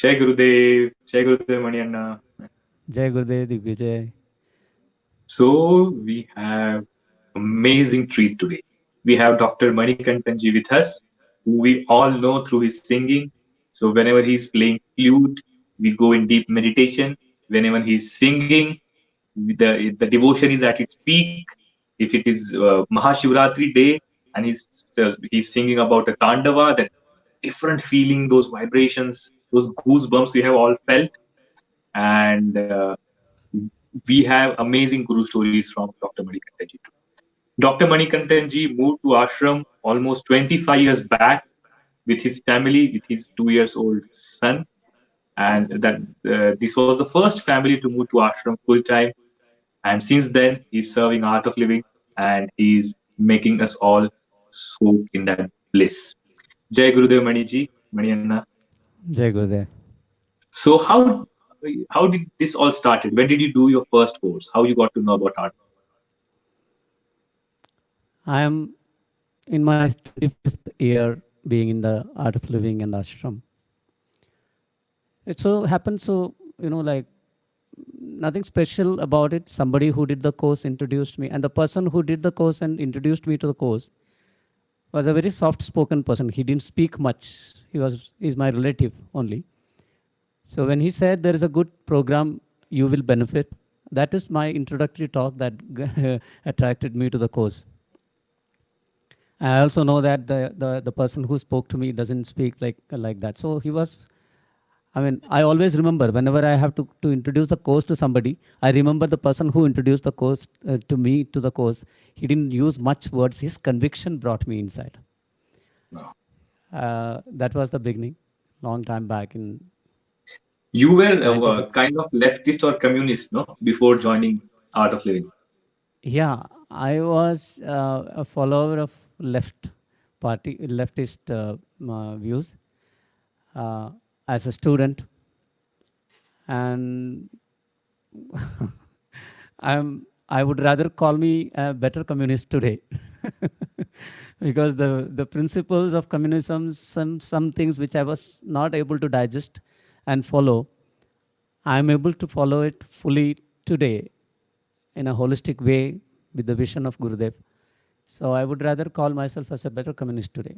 Jai Gurudev Mani Anna. Jai Gurudev Digvijay. So we have amazing treat today. We have Dr. Manikantanji with us, who we all know through his singing. So whenever he's playing flute, we go in deep meditation. Whenever he's singing, the devotion is at its peak. If it is Mahashivratri day and he's singing about a Tandava, that different feeling, those vibrations, those goosebumps we have all felt. And we have amazing guru stories from Dr. Manikantanji too. Dr. Manikantanji moved to ashram almost 25 years back with his family, with his 2 years old son, and that this was the first family to move to ashram full time. And since then, he's serving Art of Living, and he's making us all soak in that bliss. Jai Gurudev Maniji, Mani Anna. Jai Gurudev. So how did this all started? When did you do your first course? How you got to know about art? I am in my 25th year being in the Art of Living and ashram. It so happened, so, like nothing special about it. Somebody who did the course introduced me, and the person who did the course and introduced me to the course was a very soft-spoken person. He didn't speak much. He's my relative only. So when he said there is a good program, you will benefit, that is my introductory talk that attracted me to the course. I also know that the person who spoke to me doesn't speak like that. So he was, I always remember whenever I have to introduce the course to somebody, I remember the person who introduced the course to me to the course. He didn't use much words. His conviction brought me inside. Wow. That was the beginning, long time back in You were 96. kind of leftist or communist, no, before joining Art of Living. Yeah, I was a follower of leftist views as a student, and I would rather call me a better communist today, because the principles of communism, some things which I was not able to digest and follow, I am able to follow it fully today in a holistic way with the vision of Gurudev. So I would rather call myself as a better communist today.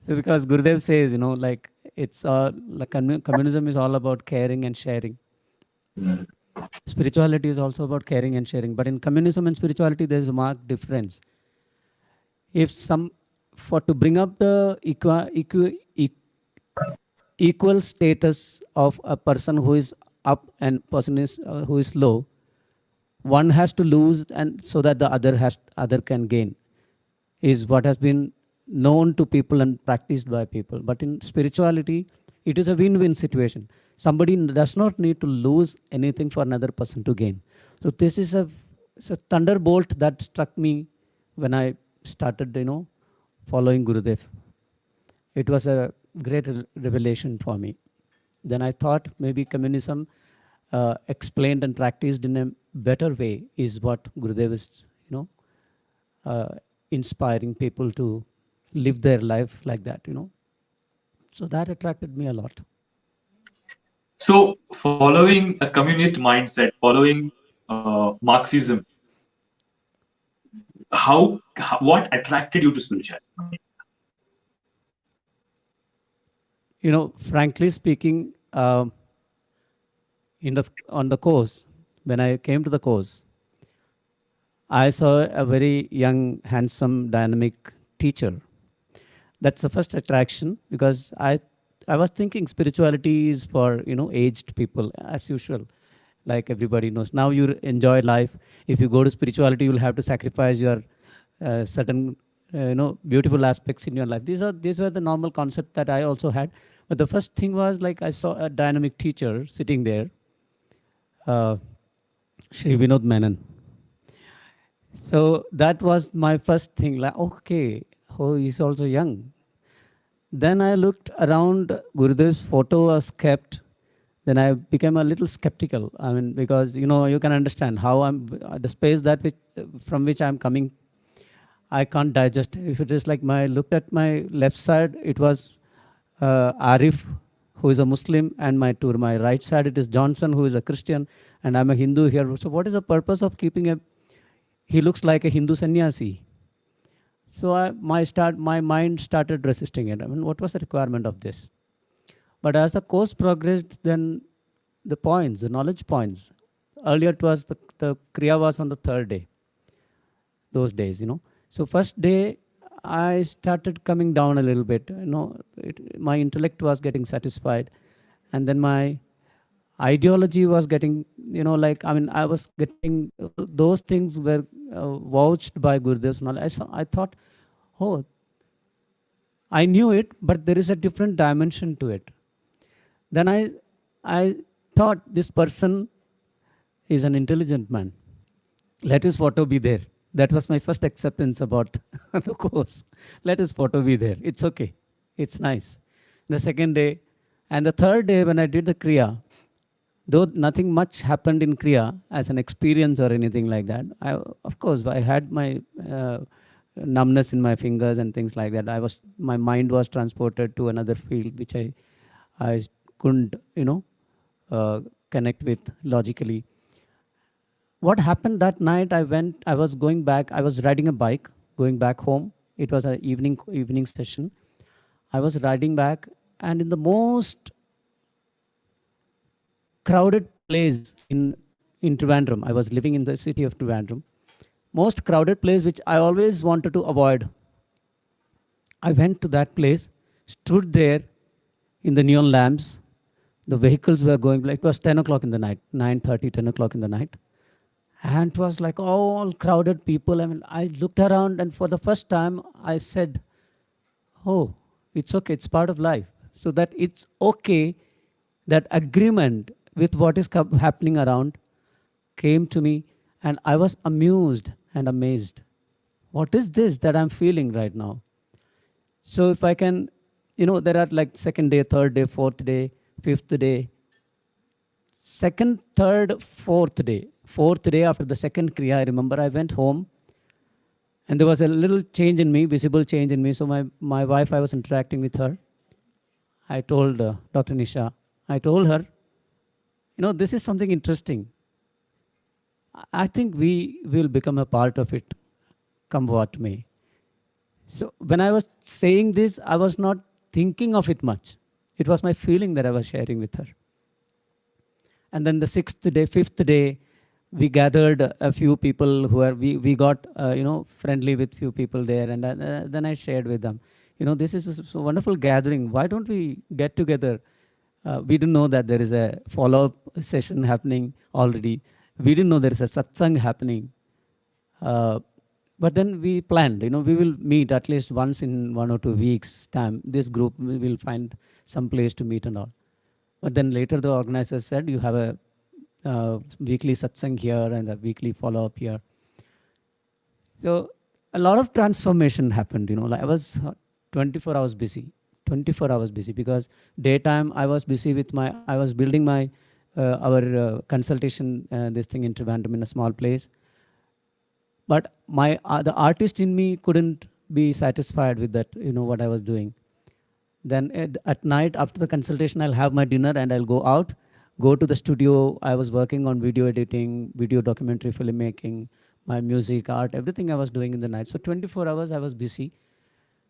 Because Gurudev says, like it's all like communism is all about caring and sharing. Mm. Spirituality is also about caring and sharing. But in communism and spirituality, there is a marked difference. If to bring up the equal status of a person who is up and person is who is low, one has to lose, and so that the other can gain, is what has been known to people and practiced by people. But in spirituality, it is a win-win situation. Somebody does not need to lose anything for another person to gain. So this is it's a thunderbolt that struck me when I started, following Gurudev. It was a great revelation for me. Then I thought maybe communism explained and practiced in a better way is what Gurudev is, inspiring people to live their life like that, So that attracted me a lot. So, following a communist mindset, following Marxism, what attracted you to spirituality? Frankly speaking, on the course, when I came to the course, I saw a very young, handsome, dynamic teacher. That's the first attraction, because I was thinking spirituality is for aged people, as usual, like everybody knows. Now you enjoy life. If you go to spirituality, you'll have to sacrifice your certain beautiful aspects in your life. These were the normal concept that I also had. But the first thing was, like, I saw a dynamic teacher sitting there, Shri Vinod Menon. So that was my first thing, like, okay, oh, he's also young. Then I looked around, Gurudev's photo was kept. Then I became a little skeptical. Because, you can understand how the space from which I'm coming. I can't digest. If it is like looked at my left side, it was Arif, who is a Muslim, and to my right side it is Johnson, who is a Christian, and I'm a Hindu here. So what is the purpose of keeping a? He looks like a Hindu sannyasi. So my mind started resisting it. I mean, what was the requirement of this? But as the course progressed, then the knowledge points. Earlier it was the Kriya was on the third day. Those days, So first day, I started coming down a little bit. My intellect was getting satisfied, and then my ideology was getting, I was getting those things were vouched by Gurudev's knowledge. I thought, oh, I knew it, but there is a different dimension to it. Then I thought this person is an intelligent man. Let his photo be there. That was my first acceptance about the course. Let his photo be there. It's okay. It's nice. The second day and the third day when I did the Kriya, though nothing much happened in Kriya as an experience or anything like that, of course, I had my numbness in my fingers and things like that. My mind was transported to another field which I couldn't, connect with logically. What happened that night, I was going back, I was riding a bike, going back home. It was an evening session. I was riding back, and in the most crowded place in Trivandrum, I was living in the city of Trivandrum, most crowded place which I always wanted to avoid. I went to that place, stood there in the neon lamps. The vehicles were going, like it was 10 o'clock in the night, 9:30, 10 o'clock in the night. And it was like all crowded people. I mean, I looked around, and for the first time, I said, oh, it's okay, it's part of life. So that it's okay, that agreement with what is happening around came to me, and I was amused and amazed. What is this that I'm feeling right now? So if I can, there are like second day, third day, fourth day, fifth day. Second, third, fourth day after the second Kriya, I remember I went home, and there was a little change in me, visible change in me. So my wife, I was interacting with her. I told Dr. Nisha, I told her, this is something interesting. I think we will become a part of it, come what may. So when I was saying this, I was not thinking of it much. It was my feeling that I was sharing with her. And then the fifth day, we gathered a few people we got, friendly with few people there. And then I shared with them, this is a wonderful gathering. Why don't we get together? We didn't know that there is a follow-up session happening already. We didn't know there is a satsang happening. But then we planned, we will meet at least once in 1 or 2 weeks time. This group, we will find some place to meet and all. But then later the organizers said, you have a weekly satsang here and a weekly follow-up here. So a lot of transformation happened, like I was 24 hours busy because daytime I was busy with I was building our consultation, this thing in Trivandrum in a small place. But the artist in me couldn't be satisfied with that, what I was doing. Then at night after the consultation, I'll have my dinner and I'll go to the studio. I was working on video editing, video documentary filmmaking, my music, art, everything I was doing in the night. So 24 hours I was busy.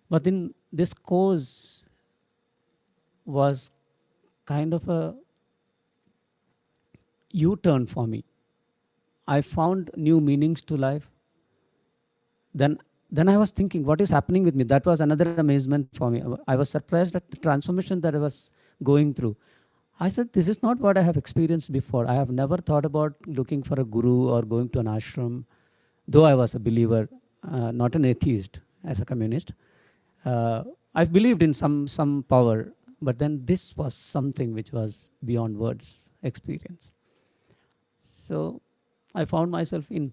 But in this course was kind of a U-turn for me. I found new meanings to life. Then I was thinking, what is happening with me? That was another amazement for me. I was surprised at the transformation that I was going through. I said, this is not what I have experienced before. I have never thought about looking for a guru or going to an ashram, though I was a believer, not an atheist, as a communist. I believed in some power, but then this was something which was beyond words experience. So I found myself in.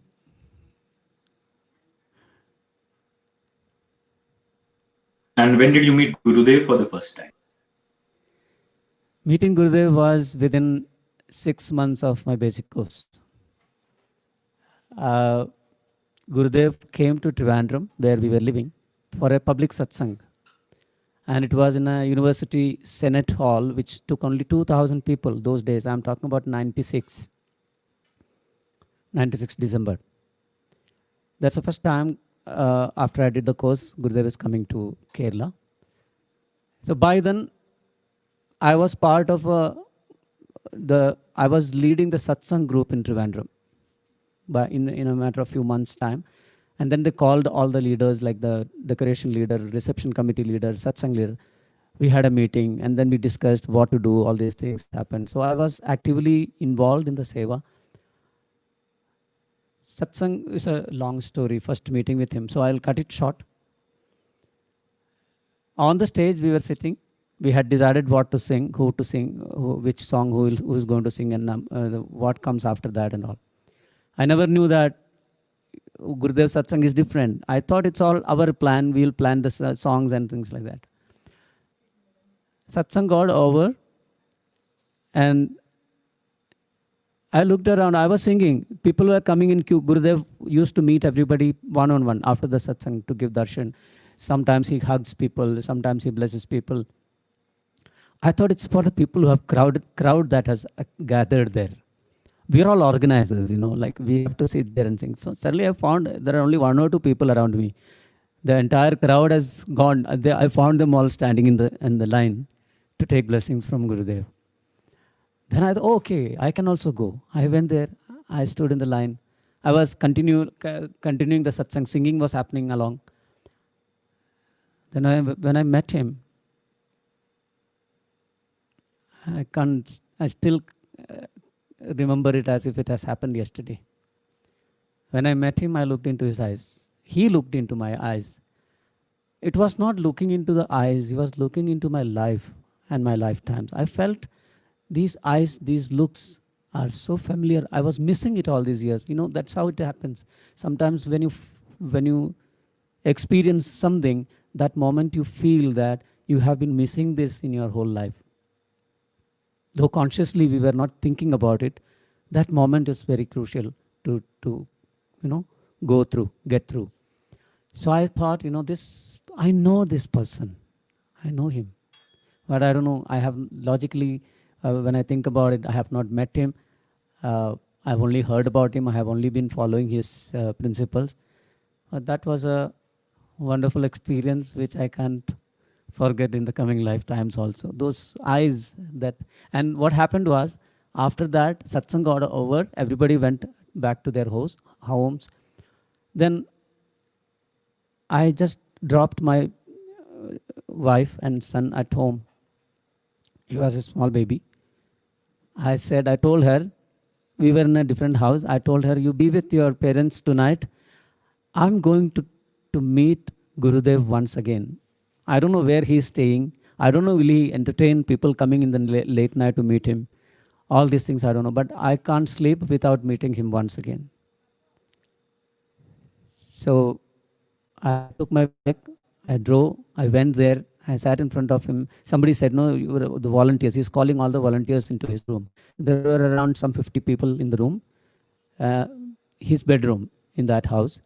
And when did you meet Gurudev for the first time? Meeting Gurudev was within 6 months of my basic course. Gurudev came to Trivandrum, where we were living, for a public satsang. And it was in a university senate hall, which took only 2,000 people those days. I'm talking about 96 December. That's the first time after I did the course, Gurudev is coming to Kerala. So by then, I was part of I was leading the satsang group in Trivandrum in a matter of few months' time. And then they called all the leaders, like the decoration leader, reception committee leader, satsang leader. We had a meeting, and then we discussed what to do. All these things happened. So I was actively involved in the seva. Satsang is a long story, first meeting with him. So I'll cut it short. On the stage, we were sitting. We had decided what to sing, who to sing, which song, who is going to sing, and what comes after that and all. I never knew that Gurudev Satsang is different. I thought it's all our plan. We'll plan the songs and things like that. Satsang got over, and I looked around. I was singing. People were coming in queue. Gurudev used to meet everybody one-on-one after the satsang to give darshan. Sometimes he hugs people. Sometimes he blesses people. I thought it's for the people who have crowd that has gathered there. We are all organizers, like we have to sit there and sing. So suddenly I found there are only one or two people around me. The entire crowd has gone. I found them all standing in the line to take blessings from Gurudev. Then I thought, okay, I can also go. I went there. I stood in the line. I was continuing the satsang. Singing was happening along. Then when I met him, I still remember it as if it has happened yesterday. When I met him, I looked into his eyes. He looked into my eyes. It was not looking into the eyes. He was looking into my life and my lifetimes. I felt these eyes, these looks are so familiar. I was missing it all these years. That's how it happens. Sometimes when you experience something, that moment you feel that you have been missing this in your whole life. Though consciously we were not thinking about it, that moment is very crucial to get through. So I thought, I know this person. I know him. But I don't know, I have logically, when I think about it, I have not met him. I've only heard about him. I have only been following his principles. That was a wonderful experience which I can't forget in the coming lifetimes also. Those eyes and what happened was, after that, satsang got over, everybody went back to their homes. Then I just dropped my wife and son at home. He was a small baby. I told her, we were in a different house. I told her, you be with your parents tonight. I'm going to meet Gurudev once again. I don't know where he's staying. I don't know, will he entertain people coming in the late night to meet him? All these things I don't know. But I can't sleep without meeting him once again. So I took my bike. I drove. I went there. I sat in front of him. Somebody said, no, you were the volunteers. He's calling all the volunteers into his room. There were around some 50 people in the room. His bedroom in that house.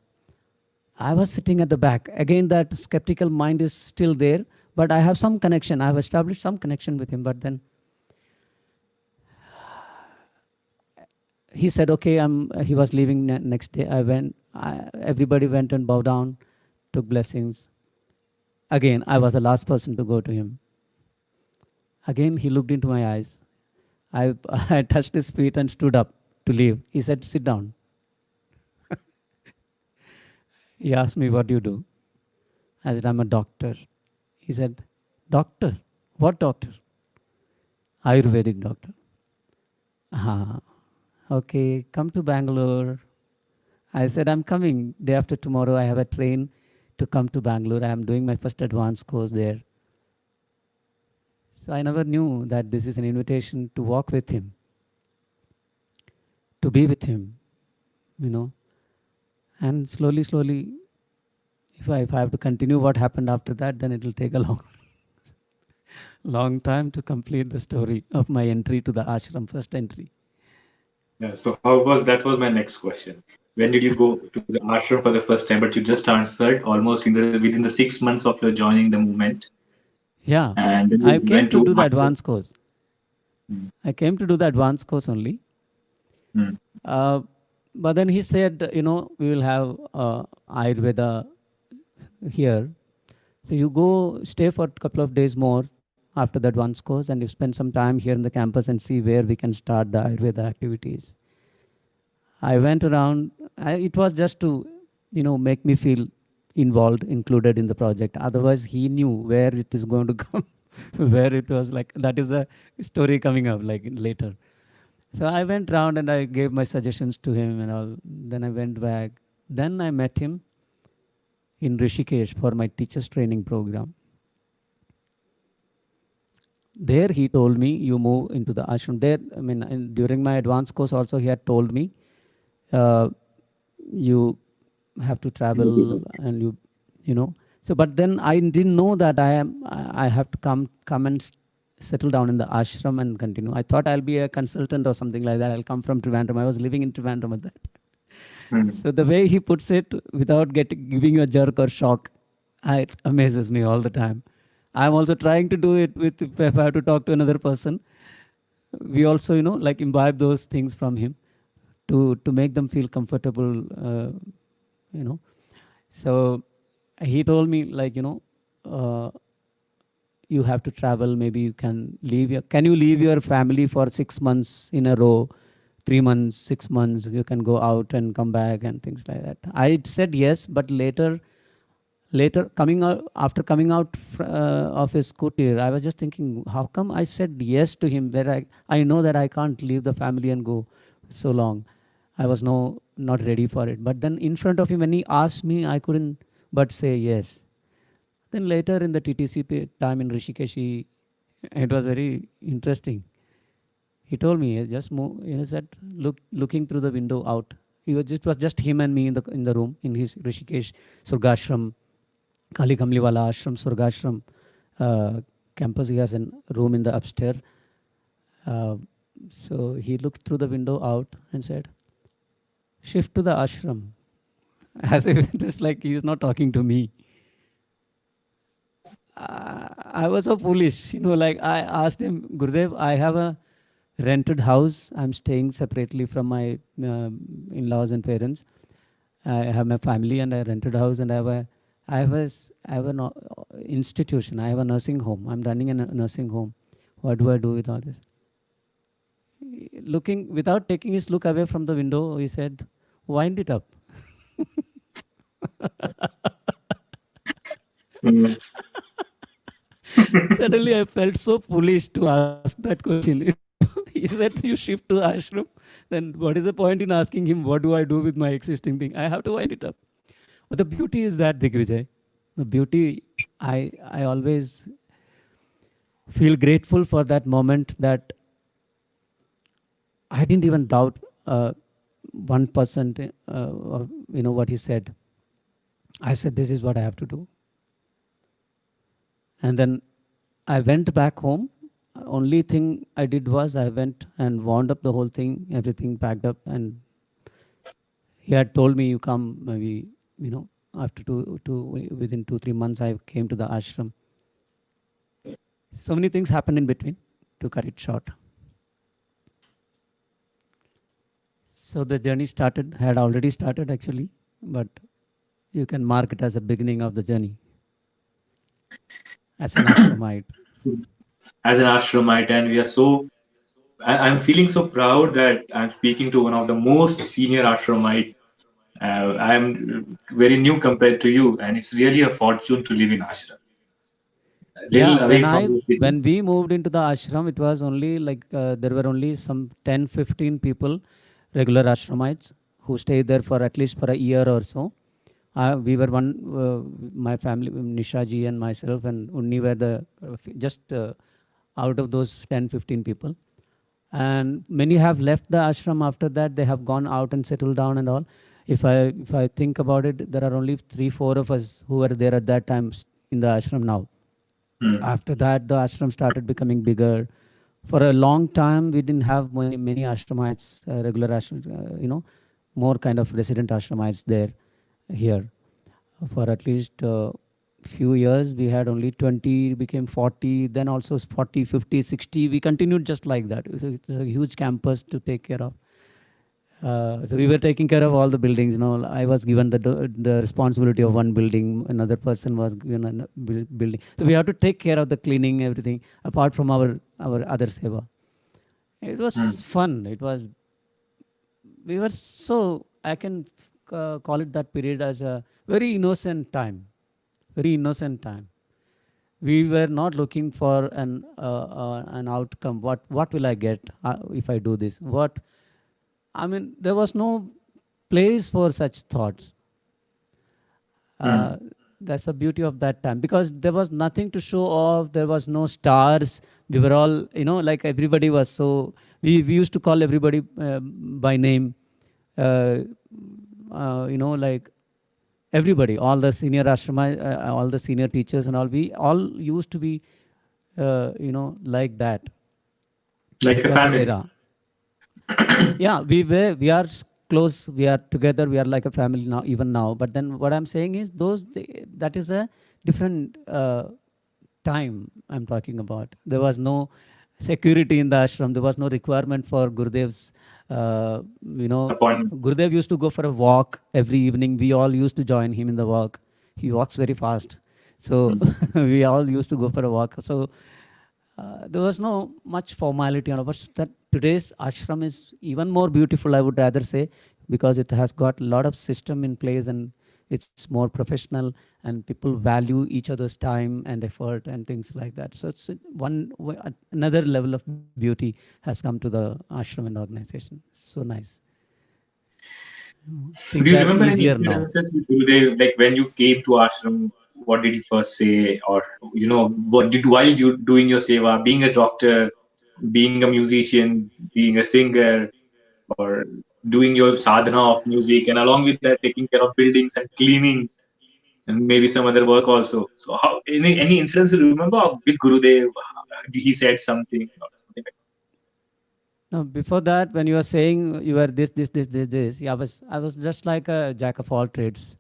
I was sitting at the back. Again, that skeptical mind is still there, but I have some connection. I have established some connection with him. But then he said, okay, he was leaving next day. Everybody went and bowed down, took blessings. Again, I was the last person to go to him. Again, he looked into my eyes. I touched his feet and stood up to leave. He said, sit down. He asked me, what do you do? I said, I'm a doctor. He said, doctor? What doctor? Ayurvedic doctor. Okay, come to Bangalore. I said, I'm coming. Day after tomorrow, I have a train to come to Bangalore. I am doing my first advanced course there. So I never knew that this is an invitation to walk with him, to be with him, And slowly, if I have to continue what happened after that, then it will take a long time to complete the story of my entry to the ashram, first entry. Yeah, so that was my next question. When did you go to the ashram for the first time? But you just answered almost within the 6 months of your joining the movement, Yeah, and then I you came went to to do the ashram. advanced course. Mm, I came to do the advanced course only. mm, Uh, but then he said, we will have Ayurveda here. So you go stay for a couple of days more after the advanced course, and you spend some time here in the campus and see where we can start the Ayurveda activities. I went around. It was just to, make me feel involved, included in the project. Otherwise, he knew where it is going to come, where it was like that is a story coming up like later. So I went round and I gave my suggestions to him and all. Then I went back. Then I met him in Rishikesh for my teachers training program. There he told me you move into the ashram. There, I mean, during my advanced course also he had told me uh, you have to travel and you know. So, but then I didn't know that I have to come and settle down in the ashram and continue. I thought I'll be a consultant or something like that. I'll come from Trivandrum. I was living in Trivandrum at that. mm. So the way he puts it, without giving you a jerk or shock, it amazes me all the time. I'm also trying to do it with if I have to talk to another person. We also, like imbibe those things from him to make them feel comfortable. You know. So he told me like uh, you have to travel. Maybe you can leave your. Can you leave your family for 6 months in a row? 3 months, 6 months, you can go out and come back and things like that. I said yes, but later coming out after coming out of his scooter, I was just thinking, how come I said yes to him? Where I know that I can't leave the family and go so long. I was not ready for it. But then in front of him, when he asked me, I couldn't but say yes. Then later in the TTC time in Rishikesh, it was very interesting. He told me, just move. He said, looking through the window out. It was just him and me in the room in his Rishikesh Surgashram, Kali Kamliwala Ashram, Surgashram campus. He has a room in the upstairs. Uh, so he looked through the window out and said, "Shift to the ashram," as if it's like he's not talking to me. I was so foolish, like I asked him, Gurudev, I have a rented house. I'm staying separately from my in-laws and parents. I have my family and I rented a house and I have an institution. I have a nursing home. I'm running a nursing home. What do I do with all this? Looking without taking his look away from the window, he said, "Wind it up." Mm. Suddenly, I felt so foolish to ask that question. He said, "You shift to the ashram." Then, what is the point in asking him, "What do I do with my existing thing?" I have to wind it up. But the beauty is that, Digvijay, the beauty, I always feel grateful for that moment that I didn't even doubt 1%, of, what he said. I said, this is what I have to do. And then I went back home. Only thing I did was I went and wound up the whole thing, everything packed up, and he had told me, you come maybe, after within 2-3 months, I came to the ashram. So many things happened in between, to cut it short. So the journey had already started actually, but you can mark it as a beginning of the journey as an ashramite. So, as an ashramite, and we are so I'm feeling so proud that I'm speaking to one of the most senior ashramite. I'm very new compared to you, and it's really a fortune to live in ashram, a Yeah, little away from the city. when we moved into the ashram, it was only like there were only some 10-15 people, regular ashramites, who stayed there for at least for a year or so. We were my family, Nisha ji and myself and Unni were the just out of those 10-15 people. And many have left the ashram after that. They have gone out and settled down and all. If I think about it, there are only 3-4 of us who were there at that time in the ashram now. Hmm. After that, the ashram started becoming bigger. For a long time, we didn't have many ashramites, regular ashram, more kind of resident ashramites there here. For at least few years, we had only 20, became 40, then also 40, 50, 60. We continued just like that. It's a huge campus to take care of. So we were taking care of all the buildings. I was given the responsibility of one building. Another person was given a building. So we have to take care of the cleaning, everything, apart from our other seva. It was fun. We were so, I can call it that period as a very innocent time. Very innocent time. We were not looking for an outcome. What will I get if I do this? There was no place for such thoughts. That's the beauty of that time, because there was nothing to show off. There was no stars. We were all, like everybody was so. We used to call everybody by name. Like everybody, all the senior ashrama, all the senior teachers and all. We all used to be, like that. Like It a was the family. era. Yeah, we are close, we are together, we are like a family now, even now. But then what I'm saying is that is a different time I'm talking about. There was no security in the ashram. There was no requirement for Gurudev's, Appointment. Gurudev used to go for a walk every evening. We all used to join him in the walk. He walks very fast. So we all used to go for a walk. So there was no much formality on it. That today's ashram is even more beautiful, I would rather say, because it has got a lot of system in place and it's more professional, and people value each other's time and effort and things like that. So it's another level of beauty has come to the ashram and organization. So nice. Do Things you are remember any easier now. incidences with Gurudev, like when you came to ashram? What did he first say, or what did while you doing your seva, being a doctor, being a musician, being a singer, or doing your sadhana of music, and along with that taking care of buildings and cleaning and maybe some other work also. So how any incidents you remember of with Gurudev? He said something or something like No, before that, when you were saying you were this, yeah, I was just like a jack of all trades.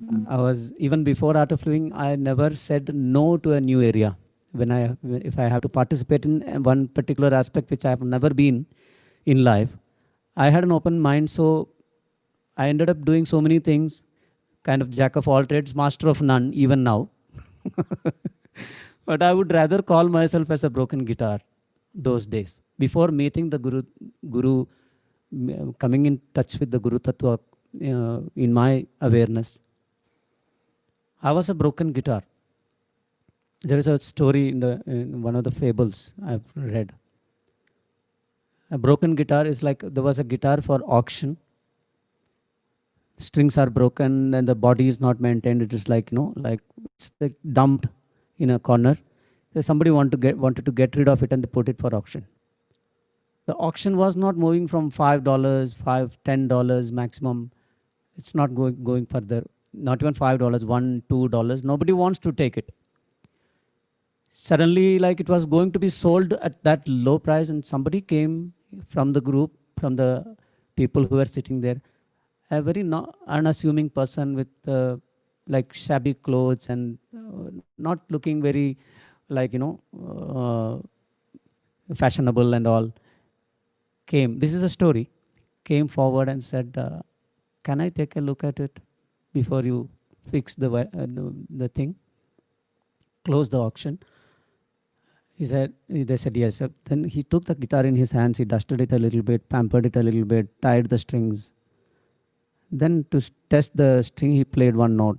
that? I was, even before Art of Living, I never said no to a new area. If I have to participate in one particular aspect which I have never been in life, I had an open mind. So I ended up doing so many things, kind of jack of all trades, master of none, even now. But I would rather call myself as a broken guitar those days. Before meeting the Guru, coming in touch with the Guru Tattva in my awareness, I was a broken guitar. There is a story in one of the fables I've read. A broken guitar is like there was a guitar for auction. Strings are broken and the body is not maintained. It is like like it's like dumped in a corner. So somebody wanted to get rid of it and they put it for auction. The auction was not moving from $5, $10 maximum. It's not going further. Not even $5, $1, $2. Nobody wants to take it. Suddenly, like it was going to be sold at that low price, and somebody came from the group, from the people who were sitting there, a very unassuming person with like shabby clothes and not looking very like fashionable and all, came. This is a story. Came forward and said, "Can I take a look at it before you fix the thing? Close the auction." They said yes. Then he took the guitar in his hands. He dusted it a little bit, pampered it a little bit, tied the strings. Then to test the string, he played one note,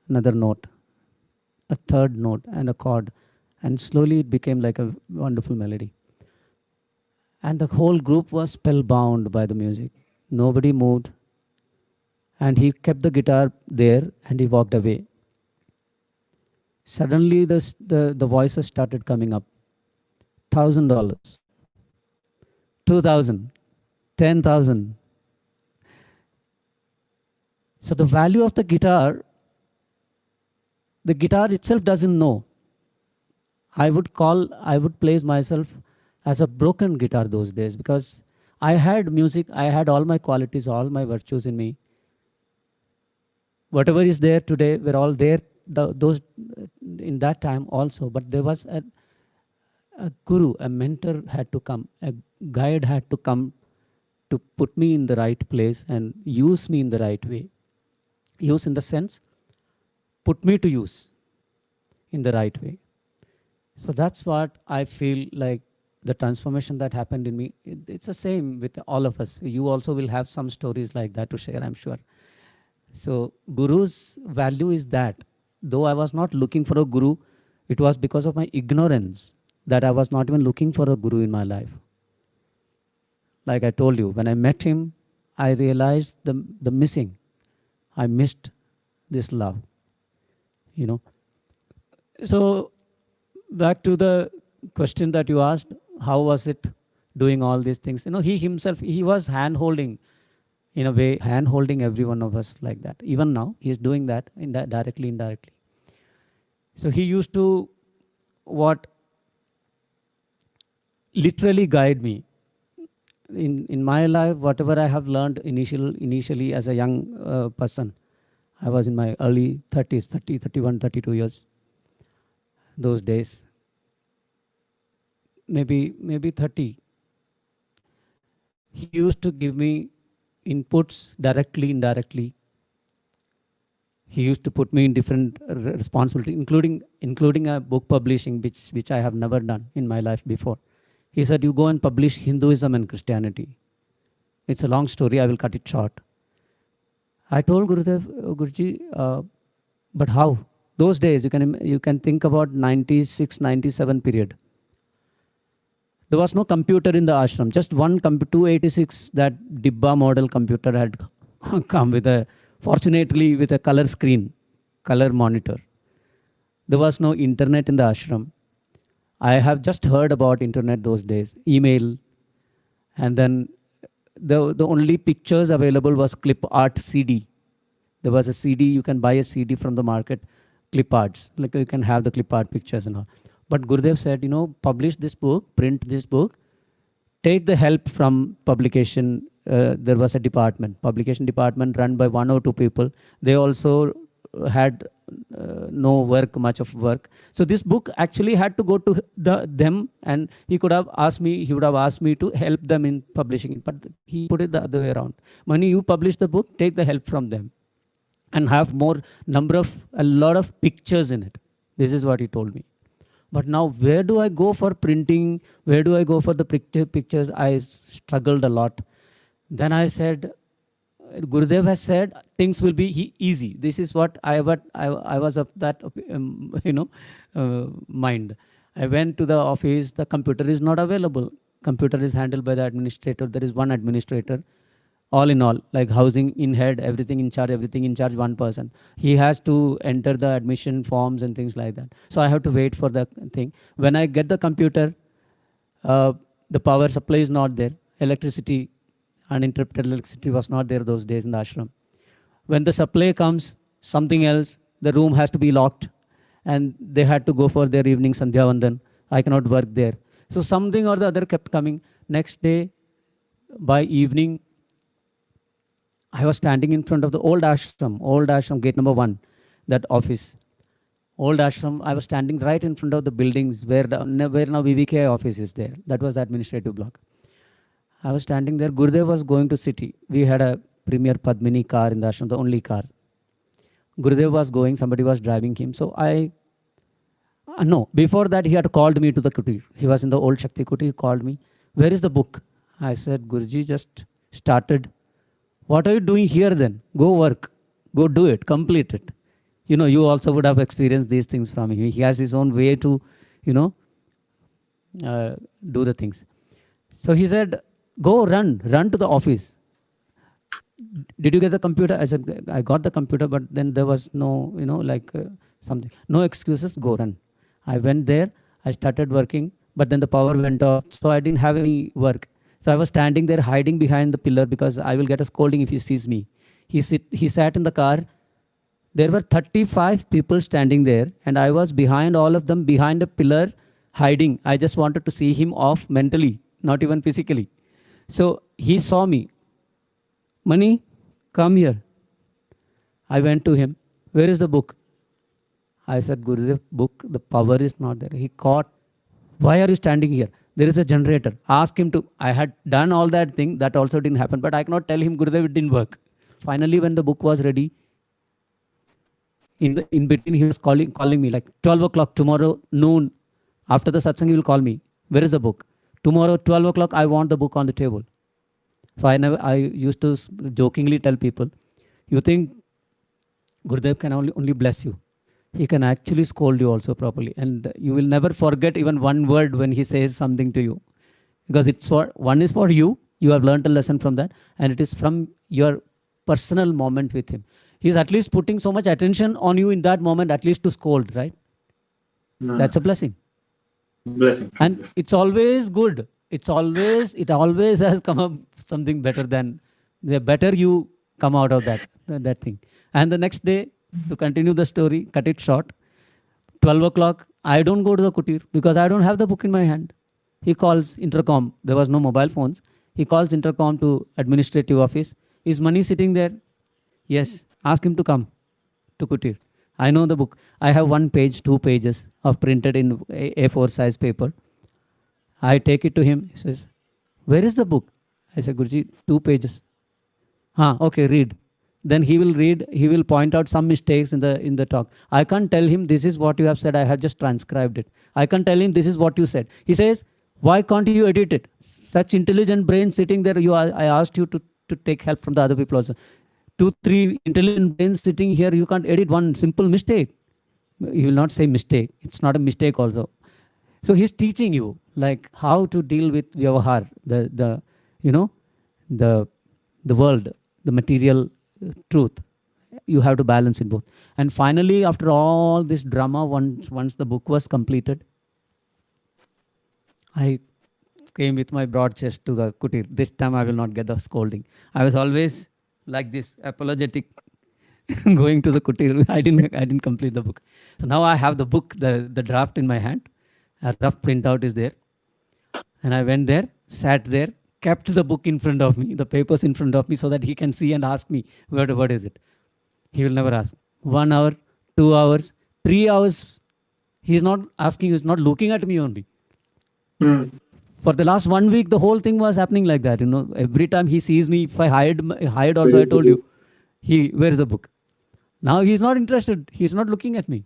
another note, a third note, and a chord. And slowly it became like a wonderful melody. And the whole group was spellbound by the music. Nobody moved. And he kept the guitar there and he walked away. Suddenly the voices started coming up. $1,000, 2,000, 10,000. So the value of the guitar itself doesn't know. I would place myself as a broken guitar those days, because I had music, I had all my qualities, all my virtues in me. Whatever is there today, we're all there, those in that time also. But there was a guru, a mentor had to come, a guide had to come to put me in the right place and use me in the right way. Use in the sense, put me to use in the right way. So that's what I feel like the transformation that happened in me. It's the same with all of us. You also will have some stories like that to share, I'm sure. So Guru's value is that, though I was not looking for a guru, it was because of my ignorance that I was not even looking for a guru in my life. Like I told you, when I met him, I realized the missing. I missed this love, you know. So back to the question that you asked, how was it doing all these things? You know, he himself, he was hand holding, in a way, hand holding every one of us like that. Even now, he is doing that directly, indirectly. So he used to literally guide me in my life. Whatever I have learned initially as a young person, I was in my early 30s, 30, 31, 32 years. Those days, maybe 30. He used to give me inputs directly, indirectly. He used to put me in different responsibility, including a book publishing, which I have never done in my life before. He said, you go and publish Hinduism and Christianity. It's a long story, I will cut it short. I told Gurudev, Guruji, but how? Those days, you can think about 96, 97 period. There was no computer in the ashram, just one 286, that Dibba model computer had come fortunately with a color screen, color monitor. There was no internet in the ashram. I have just heard about internet those days, email, and then the only pictures available was clip art CD. There was a CD, you can buy a CD from the market, clip arts, like you can have the clip art pictures and all. But Gurudev said, publish this book, print this book, take the help from publication. There was a publication department run by 1 or 2 people. They also had much of work. So this book actually had to go to them, and he would have asked me to help them in publishing it. But he put it the other way around. Mani, you publish the book, take the help from them, and have a lot of pictures in it. This is what he told me. But now, where do I go for printing? Where do I go for the pictures? I struggled a lot. Then I said, Gurudev has said things will be easy. This is what I was of that mind. I went to the office. The computer is not available. Computer is handled by the administrator. There is one administrator. All in all, like housing in head, everything in charge, one person. He has to enter the admission forms and things like that. So I have to wait for the thing. When I get the computer, the power supply is not there. Electricity, uninterrupted electricity was not there those days in the ashram. When the supply comes, something else, the room has to be locked, and they had to go for their evening Sandhya Vandan. I cannot work there. So something or the other kept coming. Next day, by evening, I was standing in front of the old ashram, gate number 1, that office. Old ashram, I was standing right in front of the buildings where now VVK office is there. That was the administrative block. I was standing there. Gurudev was going to city. We had a Premier Padmini car in the ashram, the only car. Gurudev was going, somebody was driving him. So before that he had called me to the kutir. He was in the old Shakti kutir. He called me. Where is the book? I said, Guruji just started. What are you doing here then? Go work. Go do it. Complete it. You also would have experienced these things from him. He has his own way to, do the things. So he said, go run to the office. Did you get the computer? I said, I got the computer, but then there was no, something. No excuses, go run. I went there. I started working, but then the power went off. So I didn't have any work. So I was standing there hiding behind the pillar because I will get a scolding if he sees me. He sat in the car. There were 35 people standing there, and I was behind all of them, behind a pillar, hiding. I just wanted to see him off mentally, not even physically. So he saw me. Mani, come here. I went to him. Where is the book? I said, Gurudev, book, the power is not there. He caught, why are you standing here? There is a generator. Ask him to. I had done all that thing. That also didn't happen. But I cannot tell him, Gurudev, it didn't work. Finally, when the book was ready, in between, he was calling me like 12 o'clock tomorrow noon. After the satsang, he will call me. Where is the book? Tomorrow, 12 o'clock, I want the book on the table. So I used to jokingly tell people, you think Gurudev can only bless you. He can actually scold you also properly. And you will never forget even one word when he says something to you. Because one is for you. You have learned a lesson from that. And it is from your personal moment with him. He's at least putting so much attention on you in that moment, at least to scold, right? That's a blessing. Blessing. And it's always good. It always has come up something better than the better you come out of that thing. And the next day, to continue the story, cut it short, 12 o'clock, I don't go to the kutir because I don't have the book in my hand. He calls intercom. There was no mobile phones. He calls intercom to administrative office. Is Mani sitting there? Yes. Ask him to come to kutir. I know the book. I have 1 page, 2 pages of printed in A4 size paper. I take it to him. He says, where is the book? I say, Guruji, 2 pages. Okay, read. Then he will read, he will point out some mistakes in the talk. I can't tell him this is what you have said, I have just transcribed it. I can't tell him this is what you said. He says, why can't you edit it? Such intelligent brain sitting there, I asked you to take help from the other people also. 2, 3 intelligent brains sitting here, you can't edit one simple mistake. You will not say mistake. It's not a mistake also. So he's teaching you like how to deal with vyavahar, the world, the material truth. You have to balance it both. And finally, after all this drama, once the book was completed, I came with my broad chest to the kutir. This time I will not get the scolding. I was always like this, apologetic, going to the kutir. I didn't complete the book. So now I have the book, the draft in my hand. A rough printout is there. And I went there, sat there, kept the book in front of me, the papers in front of me, so that he can see and ask me, what is it? He will never ask. 1 hour, 2 hours, 3 hours, he's not asking, he's not looking at me only. For the last 1 week, the whole thing was happening like that. Every time he sees me, if I hide also, I told you, where is the book? Now he's not interested. He's not looking at me.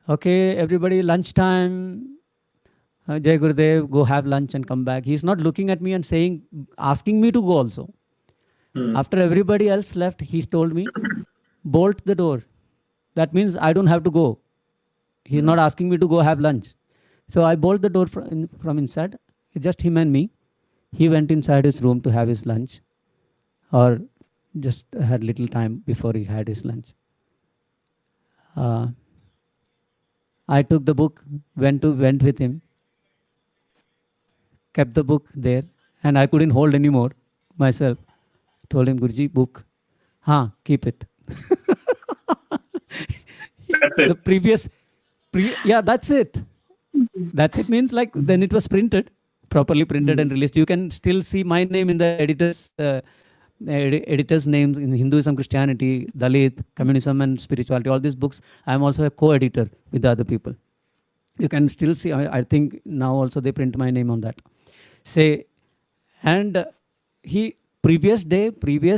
Okay, everybody, lunchtime. Jai Gurudev, go have lunch and come back. He's not looking at me and asking me to go also. After everybody else left, he told me, bolt the door. That means I don't have to go. He's not asking me to go have lunch. So I bolt the door from inside. It's just him and me. He went inside his room to have his lunch, or just had little time before he had his lunch. I took the book, went with him, kept the book there, and I couldn't hold anymore myself. Told him, Guruji, book. Keep it. That's it. The previous, that's it. That's it means like then it was printed, properly printed and released. You can still see my name in the editor's names in Hinduism, Christianity, Dalit, Communism and Spirituality. All these books, I am also a co-editor with the other people. You can still see, I think now also they print my name on that. And he, previous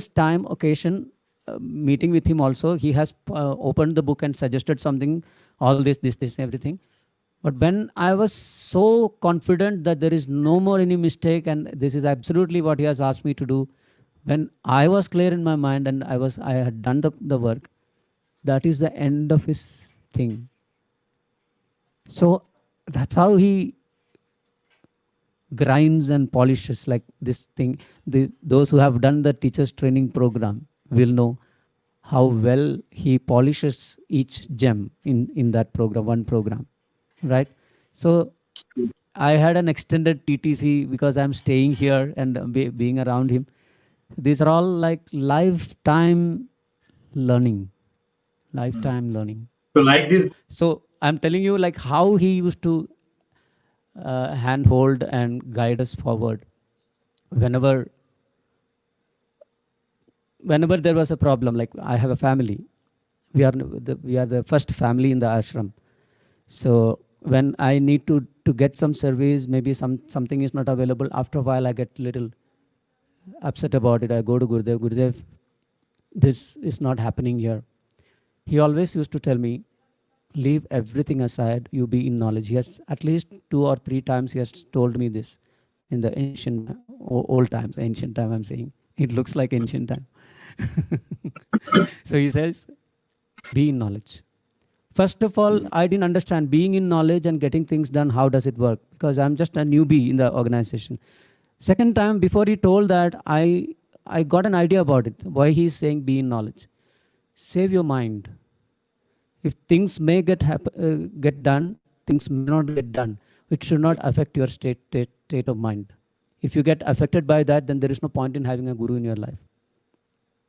time, occasion, meeting with him also, he has opened the book and suggested something, all this, everything. But when I was so confident that there is no more any mistake and this is absolutely what he has asked me to do, when I was clear in my mind and I had done the work, that is the end of his thing. So that's how he grinds and polishes like this thing. Those who have done the teachers training program will know how well he polishes each gem in that program, one program. Right? So I had an extended TTC because I'm staying here and being around him. These are all like lifetime learning. So like this. So I'm telling you like how he used to handhold and guide us forward. whenever whenever there was a problem, like I have a family, we are the first family in the ashram. So when I need to get some service, maybe something is not available, after a while I get little upset about it. I go to Gurudev. Gurudev, this is not happening here. He always used to tell me, leave everything aside, you be in knowledge. He has at least 2 or 3 times he has told me this in the ancient old times. Ancient time, I'm saying. It looks like ancient time. So he says, be in knowledge. First of all, I didn't understand being in knowledge and getting things done. How does it work? Because I'm just a newbie in the organization. Second time, before he told that, I got an idea about it. Why he's saying be in knowledge. Save your mind. If things may get done, things may not get done. It should not affect your state of mind. If you get affected by that, then there is no point in having a guru in your life.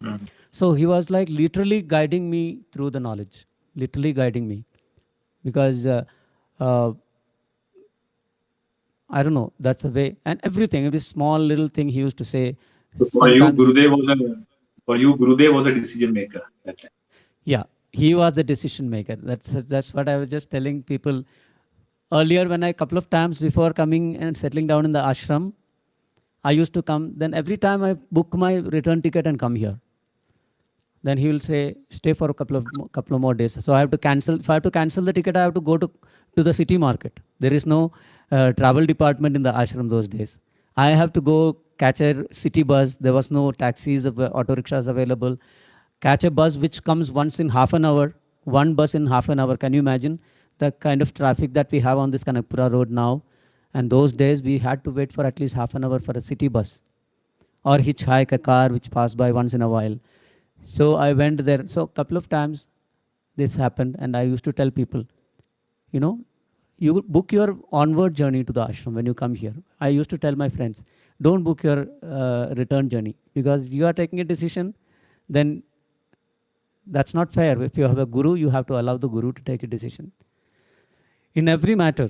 Mhm. So he was like literally guiding me through the knowledge, literally guiding me, because uh, I don't know. That's the way, and everything, every small little thing he used to say. So for you, Sometimes he's, Gurudev was a decision maker that time. yeah, he was the decision maker. That's what I was just telling people earlier. When I couple of times before coming and settling down in the ashram, I used to come. Then every time I book my return ticket and come here. Then he will say, stay for a couple of more days. So I have to cancel. If I have to cancel the ticket, I have to go to the city market. There is no travel department in the ashram those days. I have to go catch a city bus. There was no taxis, auto rickshaws available. Catch a bus which comes once in half an hour. One bus in half an hour. Can you imagine the kind of traffic that we have on this Kanakpura road now? And those days we had to wait for at least half an hour for a city bus or hitchhike a car which passed by once in a while. So I went there. So a couple of times this happened, and I used to tell people, you know, you book your onward journey to the ashram when you come here. I used to tell my friends, don't book your return journey, because you are taking a decision, then that's not fair. If you have a guru, you have to allow the guru to take a decision. In every matter,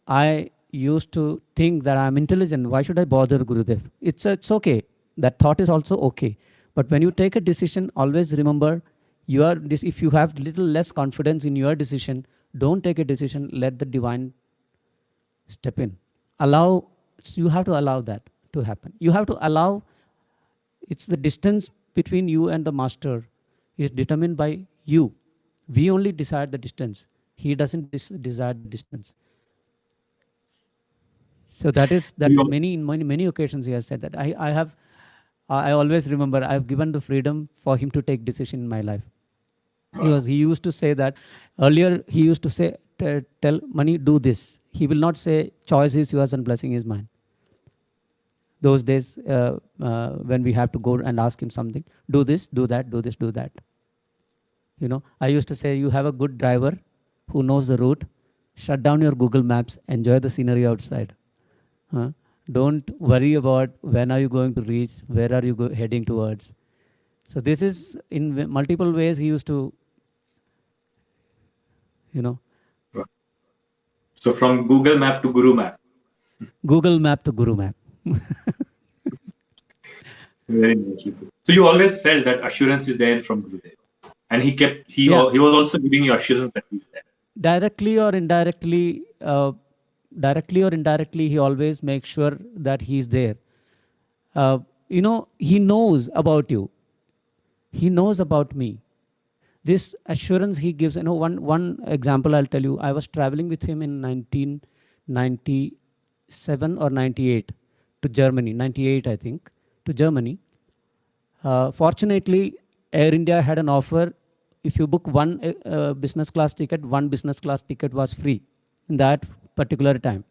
I used to think that I'm intelligent. Why should I bother Gurudev? It's okay. That thought is also okay. But when you take a decision, always remember, if you have little less confidence in your decision, don't take a decision. Let the divine step in. You have to allow that to happen. You have to allow. It's the distance between you and the master is determined by you. We only decide the distance. He doesn't desire the distance. So that is that. Many occasions he has said that. I always remember I've given the freedom for him to take decision in my life. He used to say that earlier. He used to say, tell Mani, do this. He will not say choice is yours and blessing is mine. Those days when we have to go and ask him something, do this, do that, do this, do that. I used to say, you have a good driver who knows the route. Shut down your Google Maps. Enjoy the scenery outside. Don't worry about when are you going to reach, where are you heading towards. So this is in multiple ways he used to, So from Google Map to Guru Map. Google Map to Guru Map. Very nicely put. So you always felt that assurance is there from Gurudev, and he was also giving you assurance that he's there. Directly or indirectly, he always makes sure that he's there. He knows about you. He knows about me. This assurance he gives. One example I'll tell you. I was traveling with him in 1997 or 98 to Germany. 98, I think, to Germany. Fortunately, Air India had an offer. If you book one business class ticket, one business class ticket was free in that particular time.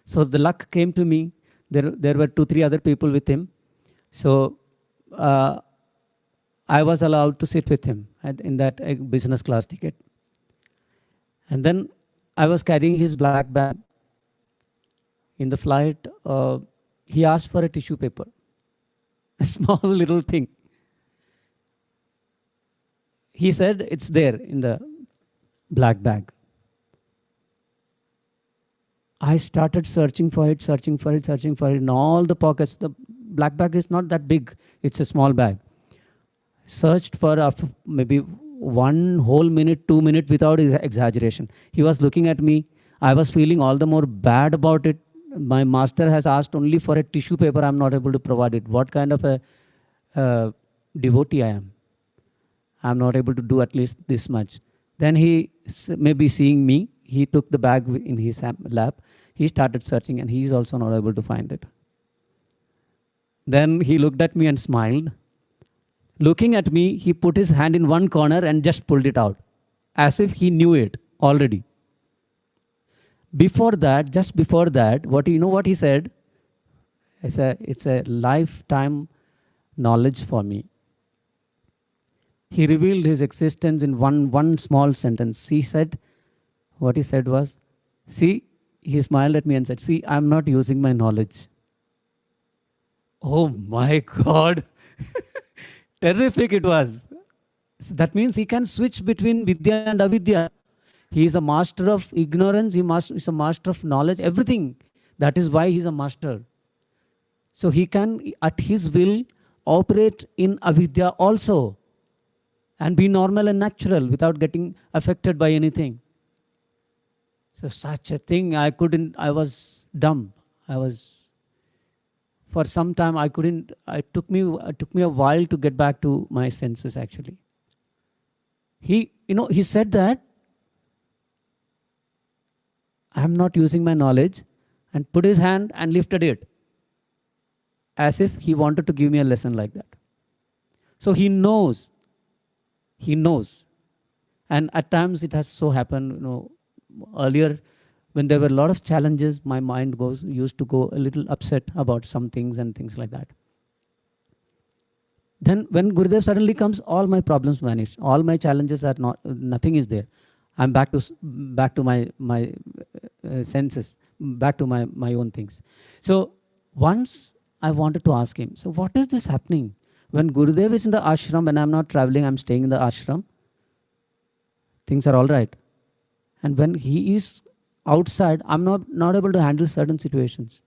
So the luck came to me. There were 2-3 other people with him. So I was allowed to sit with him in that business class ticket. And then I was carrying his black bag. In the flight, he asked for a tissue paper. A small little thing. He said, it's there in the black bag. I started searching for it, searching for it, searching for it in all the pockets. The black bag is not that big, it's a small bag. Searched for maybe 1 whole minute, 2 minutes without exaggeration. He was looking at me. I was feeling all the more bad about it. My master has asked only for a tissue paper. I'm not able to provide it. What kind of a uh, devotee I am? I'm not able to do at least this much. Then he, maybe seeing me, he took the bag in his lap. He started searching and he is also not able to find it. Then he looked at me and smiled. Looking at me, he put his hand in one corner and just pulled it out, as if he knew it already. Before that, just before that, what he said? It's a lifetime knowledge for me. He revealed his existence in one small sentence. What he said was, see, he smiled at me and said, see, I'm not using my knowledge. Oh my God. Terrific it was. So that means he can switch between Vidya and Avidya. He is a master of ignorance, is a master of knowledge, everything. That is why he is a master. So he can, at his will, operate in Avidya also and be normal and natural without getting affected by anything. So such a thing, I was dumb. For some time, I couldn't, it took me a while to get back to my senses actually. He said that, I'm not using my knowledge, and put his hand and lifted it as if he wanted to give me a lesson like that. So he knows. And at times it has so happened, earlier when there were a lot of challenges, my mind used to go a little upset about some things and things like that. Then when Gurudev suddenly comes, all my problems vanish. All my challenges are nothing is there. I'm back to my senses, back to my own things. So once I wanted to ask him, so what is this happening? When Gurudev is in the ashram, when I'm not traveling, I'm staying in the ashram, things are all right. And when he is outside, I'm not able to handle certain situations.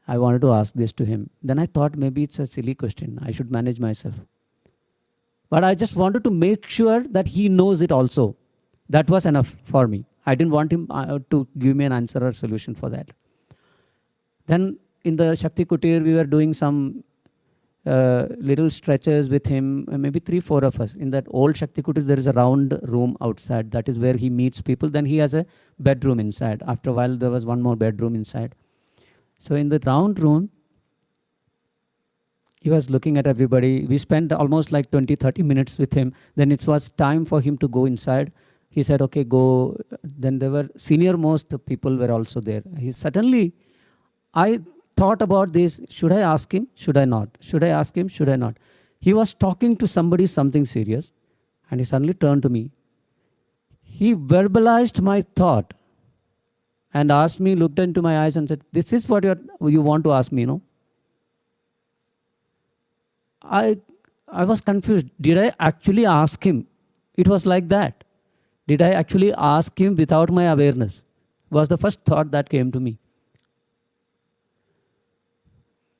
I wanted to ask this to him. Then I thought maybe it's a silly question. I should manage myself. But I just wanted to make sure that he knows it also. That was enough for me. I didn't want him to give me an answer or solution for that. Then in the Shakti Kutir, we were doing some little stretches with him, maybe 3-4 of us. In that old Shakti Kutir, there is a round room outside. That is where he meets people. Then he has a bedroom inside. After a while, there was one more bedroom inside. So in the round room, he was looking at everybody. We spent almost like 20-30 minutes with him. Then it was time for him to go inside. He said, okay, go. Then there were senior most people were also there. I thought about this. Should I ask him? Should I not? Should I ask him? Should I not? He was talking to somebody something serious, and he suddenly turned to me. He verbalized my thought and asked me, looked into my eyes and said, this is what you want to ask me, no? I was confused. Did I actually ask him? It was like that. Did I actually ask him without my awareness? Was the first thought that came to me.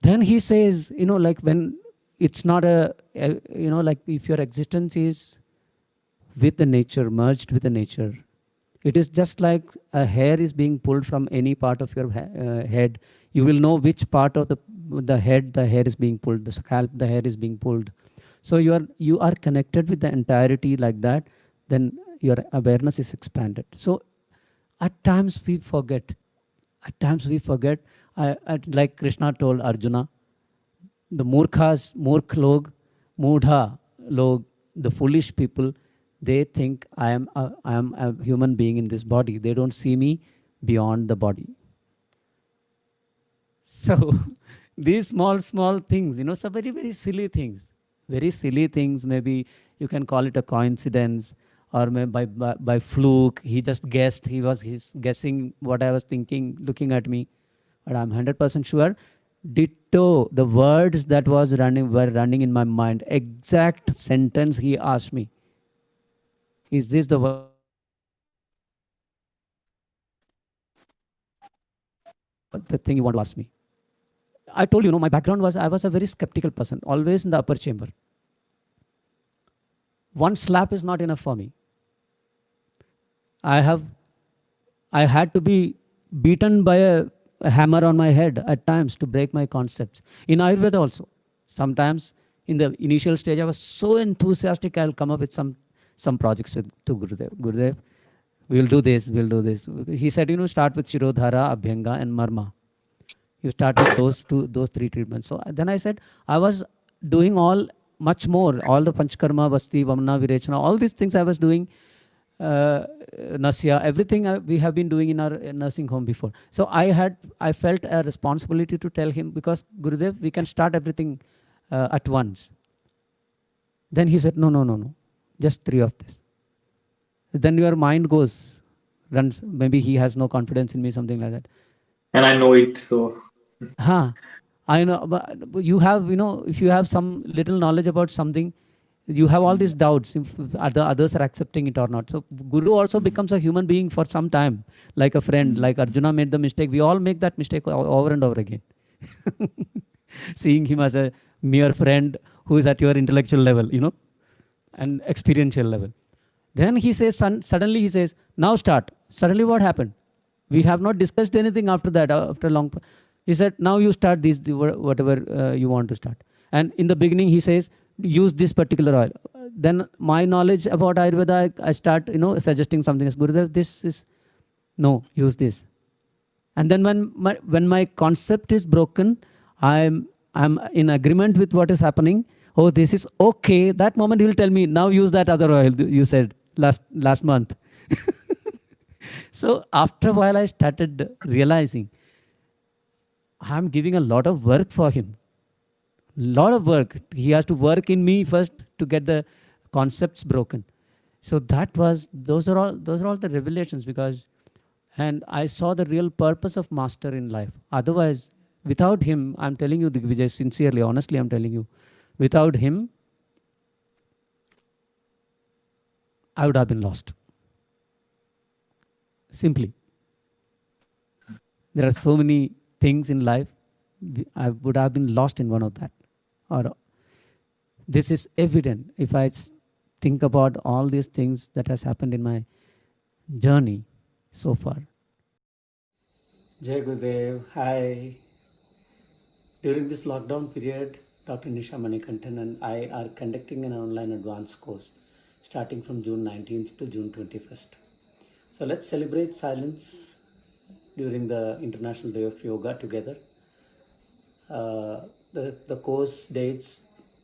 Then he says, like when it's not like if your existence is with the nature, merged with the nature, it is just like a hair is being pulled from any part of your head. You will know which part of the head the hair is being pulled, the scalp the hair is being pulled. So you are connected with the entirety like that. Then your awareness is expanded. So at times we forget. Like Krishna told Arjuna, the murkh log, mudha log, the foolish people, they think I am a human being in this body. They don't see me beyond the body. So these small things, some very, very silly things. Very silly things. Maybe you can call it a coincidence, or maybe by fluke. He just guessed. He's guessing what I was thinking, looking at me. But I'm 100% sure. Ditto, the words that were running in my mind. Exact sentence he asked me. Is this the word the thing you want to ask me. I told you, my background was I was a very skeptical person, always in the upper chamber. One slap is not enough for me. I had to be beaten by a hammer on my head at times to break my concepts. In Ayurveda also, sometimes in the initial stage, I was so enthusiastic, I'll come up with some projects to Gurudev. Gurudev, we'll do this. He said, start with Shirodhara, Abhyanga, and Marma. You start with those three treatments. So then I said, I was doing much more, all the Panchkarma, Vasti, Vamana, Virechana, all these things I was doing, Nasya, everything we have been doing in our nursing home before. So I felt a responsibility to tell him, because Gurudev, we can start everything at once. Then he said, no, just 3 of this. Then your mind runs, maybe he has no confidence in me, something like that. And I know it, so. I know, but you have, if you have some little knowledge about something, you have all these doubts if the others are accepting it or not. So Guru also becomes a human being for some time, like a friend, like Arjuna made the mistake. We all make that mistake over and over again. Seeing him as a mere friend who is at your intellectual level, and experiential level. Then he says, suddenly he says, now start. Suddenly what happened? We have not discussed anything after that, after long. He said, now you start whatever you want to start. And in the beginning, he says, use this particular oil. Then my knowledge about Ayurveda, I start, suggesting something as Gurudev, no, use this. And then when my concept is broken, I'm in agreement with what is happening. Oh, this is okay. That moment he will tell me, now use that other oil you said last month. So after a while, I started realizing I'm giving a lot of work for him. Lot of work. He has to work in me first to get the concepts broken. So those are all the revelations, and I saw the real purpose of master in life. Otherwise, without him, I'm telling you, Digvijay, sincerely, honestly, I'm telling you, without him, I would have been lost. Simply. There are so many things in life, I would have been lost in one of that. Or this is evident if I think about all these things that has happened in my journey so far. Jai Gurudev, hi. During this lockdown period, Dr. Nisha Manikantan and I are conducting an online advanced course starting from June 19th to June 21st. So let's celebrate silence during the International Day of Yoga together. The course dates,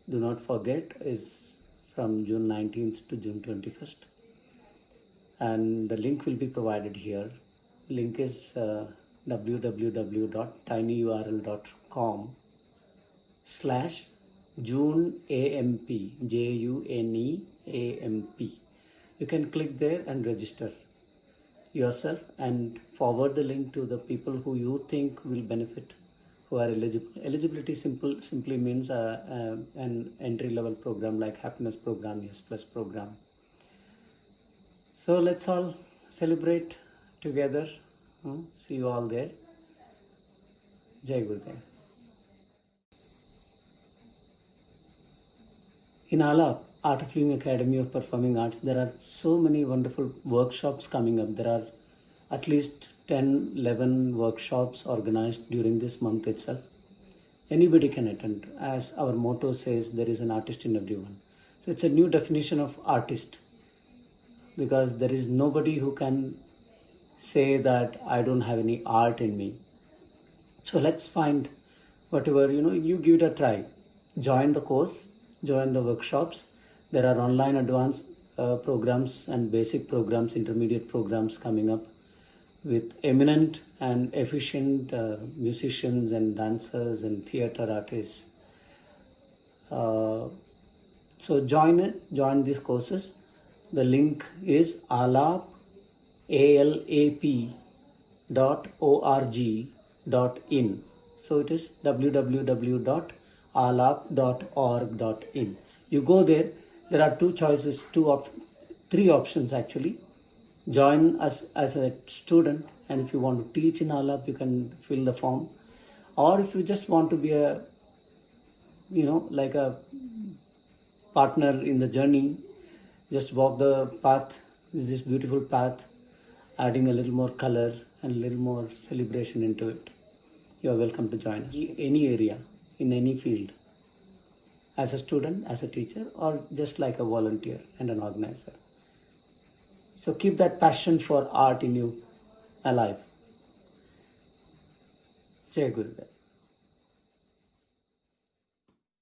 do not forget, is from June 19th to June 21st. And the link will be provided here. Link is www.tinyurl.com/JuneAMP, JUNEAMP. You can click there and register yourself and forward the link to the people who you think will benefit, who are eligible. Eligibility simply means an entry-level program like Happiness Program, Yes Plus Program. So let's all celebrate together. See you all there. Jai Gurudev. In Alap, Art of Living Academy of Performing Arts, there are so many wonderful workshops coming up. There are at least 10, 11 workshops organized during this month itself. Anybody can attend. As our motto says, there is an artist in everyone. So it's a new definition of artist, because there is nobody who can say that I don't have any art in me. So let's find whatever, you give it a try. Join the course, join the workshops. There are online advanced programs and basic programs, intermediate programs coming up with eminent and efficient musicians and dancers and theater artists. So join these courses. The link is alap.org.in. So it is www.alap.org.in. You go there. There are two choices, three options actually. Join us as a student And if you want to teach in Alap, you can fill the form. Or if you just want to be a, like a partner in the journey, just walk the path. This beautiful path, adding a little more color and a little more celebration into it. You are welcome to join us. Any area, in any field, as a student, as a teacher, or just like a volunteer and an organizer. So keep that passion for art in you alive. Jai Gurudev.